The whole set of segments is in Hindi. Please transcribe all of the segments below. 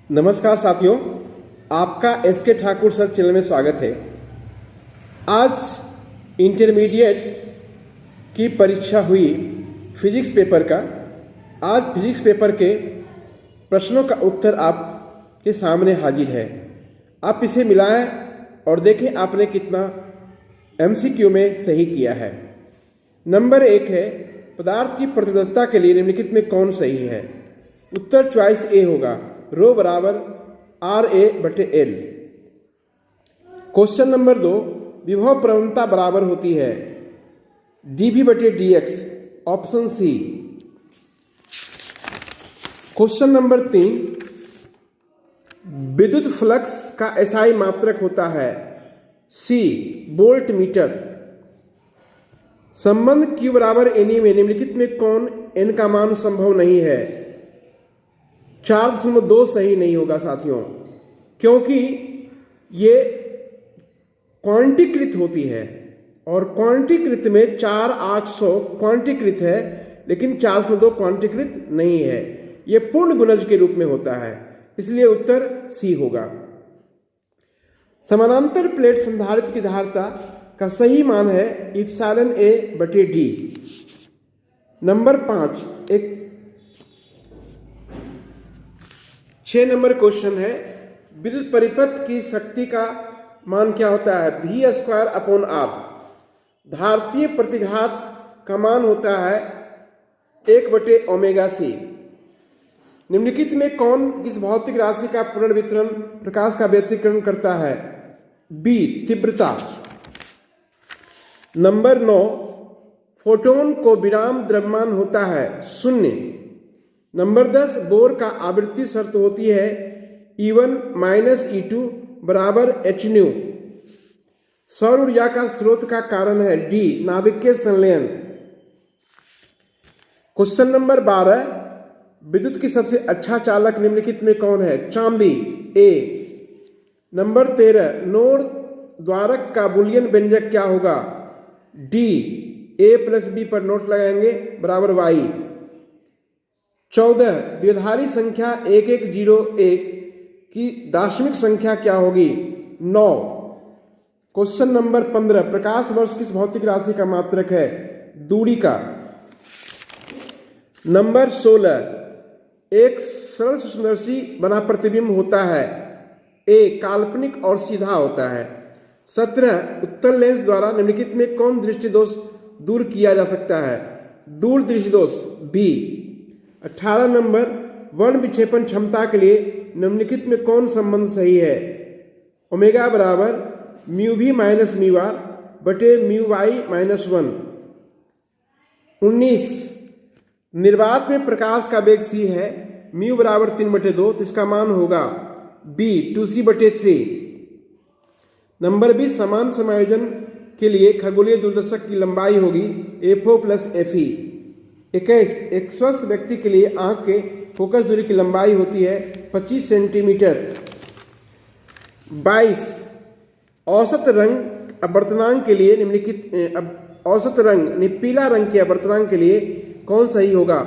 नमस्कार साथियों, आपका एसके ठाकुर सर चैनल में स्वागत है। आज इंटरमीडिएट की परीक्षा हुई फिजिक्स पेपर का। आज फिजिक्स पेपर के प्रश्नों का उत्तर आपके सामने हाजिर है। आप इसे मिलाएं और देखें आपने कितना एमसीक्यू में सही किया है। नंबर 1 है, पदार्थ की प्रतिरोधकता के लिए निम्नलिखित में कौन सही है? उत्तर चॉइस ए होगा, रो बराबर RA/L। क्वेश्चन नंबर 2, विभव प्रवणता बराबर होती है dV/dx, option C. Question number 3, विद्युत फ्लक्स का SI मात्रक होता है सी, वोल्ट मीटर। संबंध Q बराबर NE में निम्नलिखित में कौन n का मान संभव नहीं है? 4.2 सही नहीं होगा साथियों, क्योंकि ये क्वांटीकृत होती है और क्वांटीकृत में 4/800 क्वांटीकृत है, लेकिन 4.2 क्वांटीकृत नहीं है। ये पूर्ण गुणज के रूप में होता है, इसलिए उत्तर सी होगा। समानांतर प्लेट संधारित्र की धारिता का सही मान है εA/d। नंबर 5, एक 6 नंबर क्वेश्चन है, विद्युत परिपथ की शक्ति का मान क्या होता है? V²/R। धारितीय प्रतिघात का मान होता है 1/ωc। निम्नलिखित में कौन किस भौतिक राशि का पुनर्वितरण प्रकाश का व्यतिकरण करता है? बी, तीव्रता। नंबर 9, फोटोन को विराम द्रव्यमान होता है 0। नंबर 10, बोर का आवृत्ति शर्त होती है E1 - E2 बराबर hν। सौर ऊर्जा का स्रोत का कारण है डी, नाभिकीय संलयन। क्वेश्चन नंबर 12, विद्युत की सबसे अच्छा चालक निम्नलिखित में कौन है? चांदी, ए। नंबर 13, नोड द्वारक का बूलियन व्यंजक क्या होगा? डी, A+B पर नोट लगाएंगे बराबर y। 14, द्विधारी संख्या 1101 की दार्शनिक संख्या क्या होगी? 9। क्वेश्चन नंबर 15, प्रकाश वर्ष किस भौतिक राशि का मात्रक है? दूरी का। नंबर 16, एक सरल सूक्ष्मदर्शी बना प्रतिबिंब होता है ए, काल्पनिक और सीधा होता है। 17, उत्तल लेंस द्वारा निम्नलिखित में कौन दृष्टि दोष दूर किया जा सकता है? दूर दृष्टि दोष, बी। 18 नंबर, वर्ण विक्षेपण क्षमता के लिए निम्नलिखित में कौन संबंध सही है? ओमेगा बराबर μv - μr बटे μy - 1। 19, निर्वात में प्रकाश का वेग c है, μ बराबर 3/2, तो इसका मान होगा b, 2c/3। नंबर 20, समान समायोजन के लिए खगोलीय दूरदर्शक की लंबाई होगी FO + FE। 21, एक स्वस्थ व्यक्ति के लिए आंख के फोकस दूरी की लंबाई होती है 25 सेंटीमीटर। 22, औसत रंग अपवर्तनांक के लिए निम्नलिखित औसत रंग पीला रंग के अपवर्तनांक के लिए कौन सही होगा?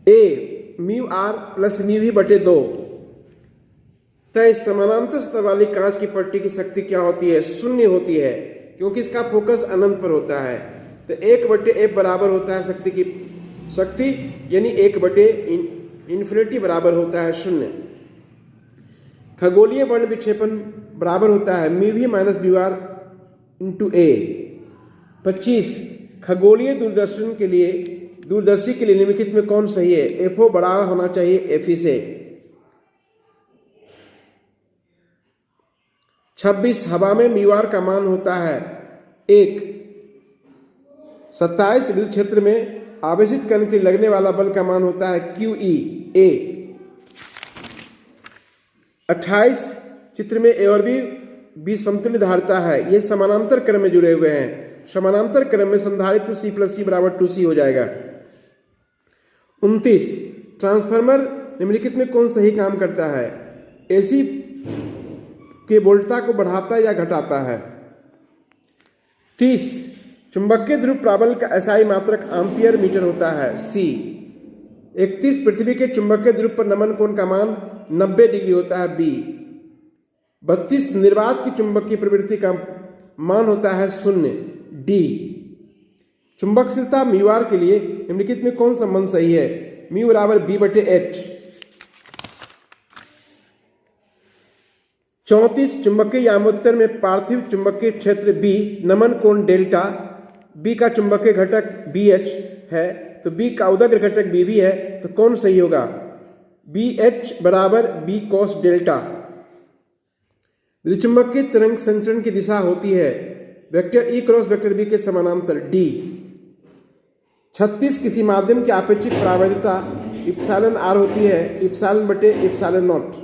ए, μr + μv/2। 23, समानांतर सतह वाली कांच की पट्टी की शक्ति क्या होती है? 0 होती है, क्योंकि इसका फोकस अनंत पर होता है। तो 1/f बराबर होता है शक्ति, यानी 1/∞ बराबर होता है 0। खगोलीय वर्ण विक्षेपण बराबर होता है μv - μr × a। 25, खगोलीय दूरदर्शी के लिए निम्नलिखित में कौन सही है? FO बड़ा होना चाहिए FE से। 26, हवा में μr का मान होता है 1। 27, विद्युत क्षेत्र में आवेशित कण के लगने वाला बल का मान होता है QE, A। 28, चित्र में A और B समतुल्य धारिता है, ये समानांतर क्रम में जुड़े हुए हैं। समानांतर क्रम में संधारित्र C+C बराबर 2C हो जाएगा। 29, ट्रांसफार्मर निम्नलिखित में कौन सही काम करता है? AC के वोल्टता को बढ़ाता है या घटाता है? 30, चुंबकीय ध्रुव प्राबल्य का SI मात्रक एम्पियर मीटर होता है सी। 31 पृथ्वी के चुंबकीय ध्रुव पर नमन कोण का मान 90 डिग्री होता है, बी। 32 निर्वात की चुंबकीय प्रवृत्ति का मान होता है 0, डी। चुंबकशीलता म्यू के लिए निम्नलिखित में कौन संबंध सही है? म्यू बराबर बी बटे एच। 34 चुंबकीय यामोत्तर में पार्थिव चुंबकीय क्षेत्र बी, नमन कोण डेल्टा, बी का चुंबकीय घटक बी एच है, तो बी का उदग्र घटक बी भी है, तो कौन सही होगा? बी एच बराबर बी कॉस डेल्टा। विद्युत चुंबकीय तरंग संचरण की दिशा होती है vector E cross vector B के समानांतर, डी। 36 किसी माध्यम की आपेक्षिक परावैधता इप्सिलॉन आर होती है, इप्सिलॉन बटे इप्सिलॉन नॉट।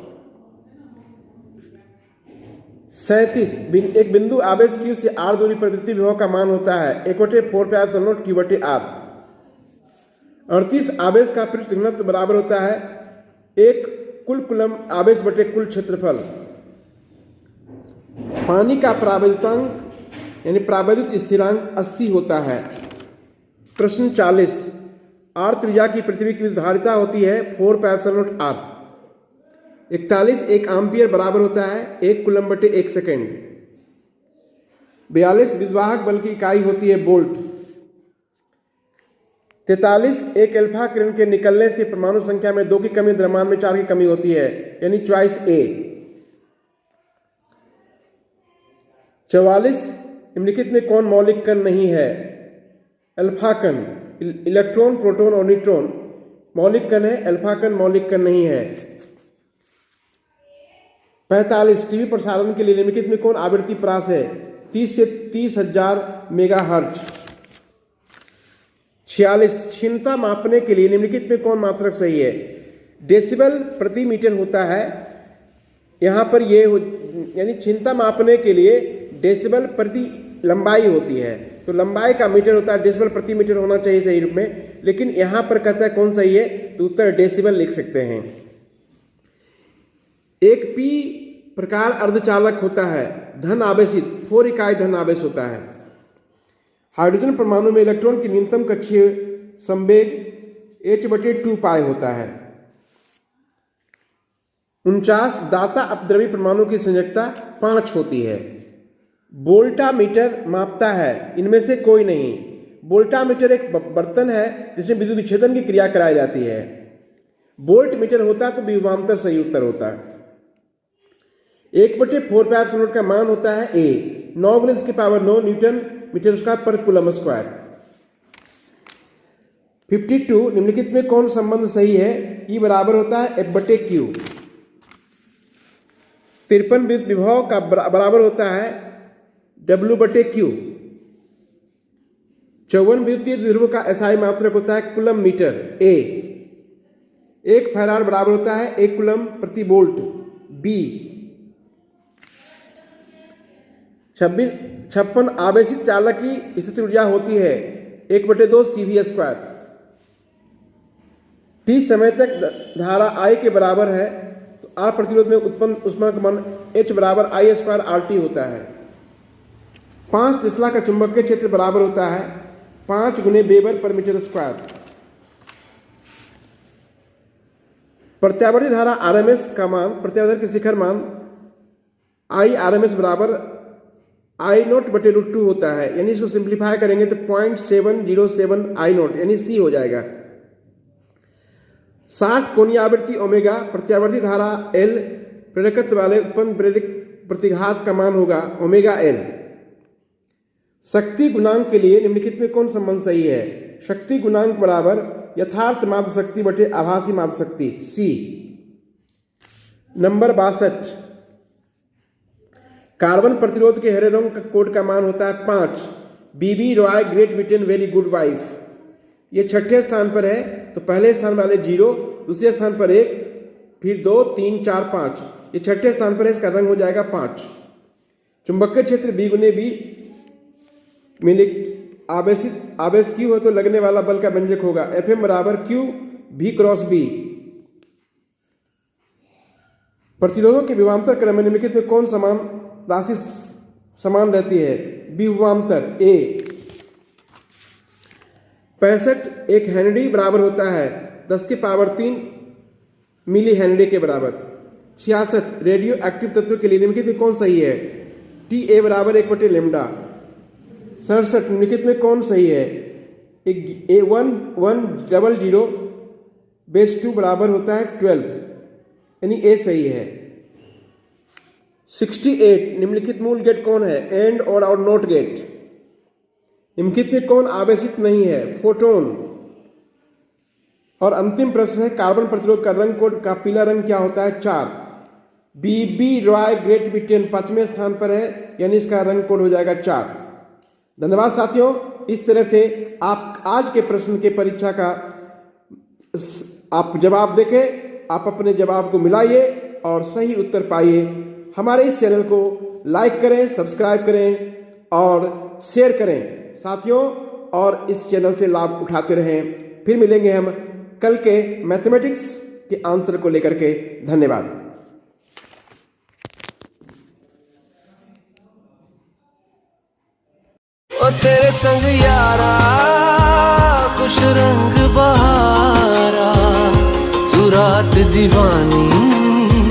37 एक बिंदु आवेश Q से R दूरी पर विद्युत विभव का मान होता है 1/4πε0 Q बटे R। 38 आवेश का पृष्ठ घनत्व बराबर होता है 1 कुल कूलम आवेश बटे कुल क्षेत्रफल। पानी का परावैद्युतांक यानी परावैद्युत स्थिरांक 80 होता है। प्रश्न 40 R त्रिज्या की पृथ्वी की विद्युत धारिता होती है 4πε0 R। 41 एक एम्पियर बराबर होता है 1 कूलम बटे 1 सेकेंड। 42 विद्युद्वाहक बल की इकाई होती है वोल्ट। 43 एक अल्फा किरण के निकलने से परमाणु संख्या में 2 की कमी, द्रव्यमान में 4 की कमी होती है, यानी चॉइस ए। 44 निम्नलिखित में कौन मौलिक कण नहीं है? अल्फा कण। इलेक्ट्रॉन, प्रोटॉन और न्यूट्रॉन मौलिक कण है, अल्फा कण मौलिक कण नहीं है। 45 टीवी प्रसारण के लिए निम्नलिखित में कौन आवृत्ति प्रास है? 30 से 30,000 मेगाहर्ट्ज। 46 क्षीणता मापने के लिए निम्नलिखित में कौन मात्रक सही है? डेसिबल प्रति मीटर होता है, यहाँ पर ये यानी क्षीणता मापने के लिए डेसिबल प्रति लंबाई होती है, तो लंबाई का मीटर होता है, डेसिबल प्रति मीटर होना चाहिए सही रूप में, लेकिन यहाँ पर कहता है कौन सही है, तो उत्तर डेसिबल लिख सकते हैं। एक पी प्रकार अर्धचालक होता है धन आवेशित, 4 इकाई धन आवेश होता है। हाइड्रोजन परमाणु में इलेक्ट्रॉन की न्यूनतम कक्षीय संवेग h/2 पाई होता है। 49 दाता अपद्रवी परमाणु की संयोजकता 5 होती है। वोल्टामीटर मापता है, इनमें से कोई नहीं। वोल्टामीटर एक बर्तन है जिसमें विद्युत विच्छेदन की क्रिया कराई जाती है। वोल्ट मीटर होता तो विभवांतर सही उत्तर होता है। 1/4πε0 का मान होता है ए, 9 × 10⁻9 न्यूटन मीटर स्क्वायर पर कूलम स्क्वायर। 52 निम्नलिखित में कौन संबंध सही है? ई बराबर होता है F/Q। 53 विद्युत विभव का बराबर होता है W/Q। 54 विद्युतीय ध्रुव का एसआई मात्रक होता है कूलम मीटर ए। 1 फैराड बराबर होता है 1 कूलम प्रति वोल्ट बी। 56 आवेशित चालक की स्थिति ऊर्जा होती है 1/2 CV²। t समय तक धारा I के बराबर है तो R प्रतिरोध में उत्पन्न ऊष्मा का मान H बराबर I² RT होता है। 5 टेस्ला का चुंबकीय क्षेत्र बराबर होता है 5 × वेबर पर मीटर स्क्वायर। प्रत्यावर्ती धारा RMS का मान, प्रत्यावर्तन के शिखर मान I RMS बराबर I0/√2 होता है, यानी इसको सिंप्लीफाई करेंगे तो 0.707 I0 यानी C हो जाएगा। 60 कोणीय आवृत्ति ओमेगा, प्रत्यावर्ती धारा L, प्रेरकत्व वाले उत्पन्न प्रेरक प्रतिघात का मान होगा ओमेगा L। शक्ति गुणांक के लिए निम्नलिखित में कौन संबंध सही है? शक्ति गुणांक बराबर यथार्थ माध्य शक्ति बटे आभासी माध्य शक्ति, C। नंबर 62 कार्बन प्रतिरोध के हरे रंग का कोड का मान होता है 5। BB Roy Great Britain very good wife, ये 6ठे स्थान पर है, तो पहले स्थान वाले 0, दूसरे स्थान पर 1, फिर 2, 3, 4, 5, ये 6ठे स्थान पर है, इसका रंग हो जाएगा 5। चुंबकीय क्षेत्र B × B में आवेश Q हो तो लगने वाला बल का व्यंजक होगा Fm बराबर Q V × B। प्रतिरोधों के विभवांतर क्रम में निम्नलिखित में कौन समान राशि समान रहती है? विभवांतर A। 65 एक हेनरी बराबर होता है 10⁻³ मिली हेनरी के बराबर। 66 रेडियो एक्टिव तत्व के लिए निम्नलिखित में कौन सही है? TA बराबर 1/λ। 67 निम्नलिखित में कौन सही है? 1/2 बराबर होता है 12, यानी A सही है। 68 निम्नलिखित मूल गेट कौन है? एंड और नॉट गेट। निम्नलिखित में कौन आवेशित नहीं है? फोटोन। और अंतिम प्रश्न है कार्बन प्रतिरोध का रंग कोड का पीला रंग क्या होता है? 4। BB रॉय ग्रेट ब्रिटेन 5वें स्थान पर है, यानी इसका रंग कोड हो जाएगा 4। धन्यवाद साथियों। इस तरह से आप आज के प्रश्न के परीक्षा का आप जवाब देखें, आप अपने जवाब को मिलाइए और सही उत्तर पाइए। हमारे इस चैनल को लाइक करें, सब्सक्राइब करें और शेयर करें साथियों, और इस चैनल से लाभ उठाते रहें। फिर मिलेंगे हम कल के मैथमेटिक्स के आंसर को लेकर के। धन्यवाद। ओ तेरे संग यारा खुश रंग बहारा, तू रात दीवानी